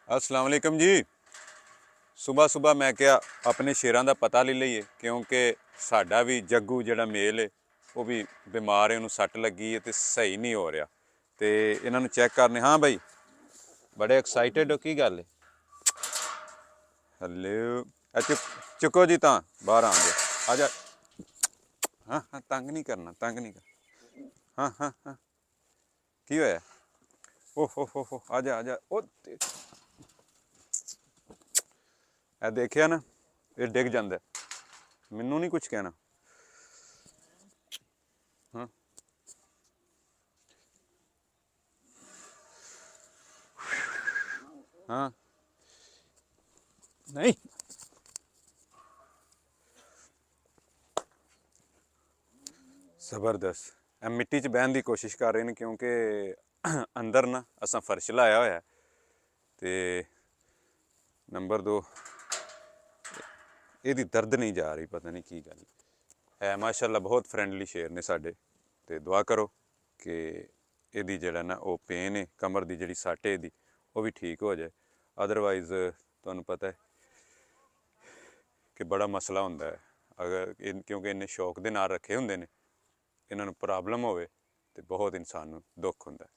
अस्सलाम वालेकुम जी। ਸੁਬਾ ਸੁਬਾ ਮੈਂ ਕਿਹਾ ਆਪਣੇ ਸ਼ੇਰਾਂ ਦਾ ਪਤਾ ਲੈ ਲਈਏ, ਕਿਉਂਕਿ ਸਾਡਾ ਵੀ ਜੱਗੂ ਜਿਹੜਾ ਮੇਲ ਹੈ ਉਹ ਵੀ ਬਿਮਾਰ ਹੈ, ਉਹਨੂੰ ਸੱਟ ਲੱਗੀ ਹੈ ਤੇ ਸਹੀ ਨਹੀਂ ਹੋ ਰਿਹਾ, ਤੇ ਇਹਨਾਂ ਨੂੰ ਚੈੱਕ ਕਰਨੇ। ਹਾਂ ਬਾਈ, ਬੜੇ ਐਕਸਾਈਟਡ ਹੋ, ਕੀ ਗੱਲ ਹੈ? ਹਲੋ, ਚੁੱਕੋ ਜੀ, ਤਾਂ ਬਾਹਰ ਆਉਂਦੇ ਆ ਜਾ। ਹਾਂ ਹਾਂ, ਤੰਗ ਨਹੀਂ ਕਰਨਾ, ਤੰਗ ਨਹੀਂ ਕਰ। ਹਾਂ ਹਾਂ ਹਾਂ, ਕੀ ਹੋਇਆ? ਓ ਹੋ, ਆ ਜਾ ਆ ਜਾ। ਉਹ ਇਹ ਦੇਖਿਆ ਨਾ, ਇਹ ਡਿੱਗ ਜਾਂਦਾ, ਮੈਨੂੰ ਨਹੀਂ ਕੁਝ ਕਹਿਣਾ। ਹਾਂ, ਹਾਂ, ਨਹੀਂ, ਜ਼ਬਰਦਸਤ। ਇਹ ਮਿੱਟੀ 'ਚ ਬਹਿਣ ਦੀ ਕੋਸ਼ਿਸ਼ ਕਰ ਰਹੇ ਨੇ, ਕਿਉਂਕਿ ਅੰਦਰ ਨਾ ਅਸਾਂ ਫਰਸ਼ ਲਾਇਆ ਹੋਇਆ, ਤੇ ਨੰਬਰ 2 ਇਹਦੀ ਦਰਦ ਨਹੀਂ ਜਾ ਰਹੀ, ਪਤਾ ਨਹੀਂ ਕੀ ਗੱਲ ਹੈ। ਮਾਸ਼ਾਅੱਲਾ ਬਹੁਤ ਫਰੈਂਡਲੀ ਸ਼ੇਰ ਨੇ ਸਾਡੇ, ਤੇ ਦੁਆ ਕਰੋ ਕਿ ਇਹਦੀ ਜਿਹੜਾ ਨਾ ਉਹ ਪੇਨ ਹੈ, ਕਮਰ ਦੀ ਜਿਹੜੀ ਸੱਟ ਹੈ ਇਹਦੀ, ਉਹ ਵੀ ਠੀਕ ਹੋ ਜਾਏ। ਅਦਰਵਾਈਜ਼ ਤੁਹਾਨੂੰ ਪਤਾ ਹੈ ਕਿ ਬੜਾ ਮਸਲਾ ਹੁੰਦਾ ਹੈ, ਅਗਰ ਕਿਉਂਕਿ ਇੰਨੇ ਸ਼ੌਕ ਦੇ ਨਾਲ ਰੱਖੇ ਹੁੰਦੇ ਨੇ, ਇਹਨਾਂ ਨੂੰ ਪ੍ਰੋਬਲਮ ਹੋਵੇ ਤੇ ਬਹੁਤ ਇਨਸਾਨ ਨੂੰ ਦੁੱਖ ਹੁੰਦਾ ਹੈ।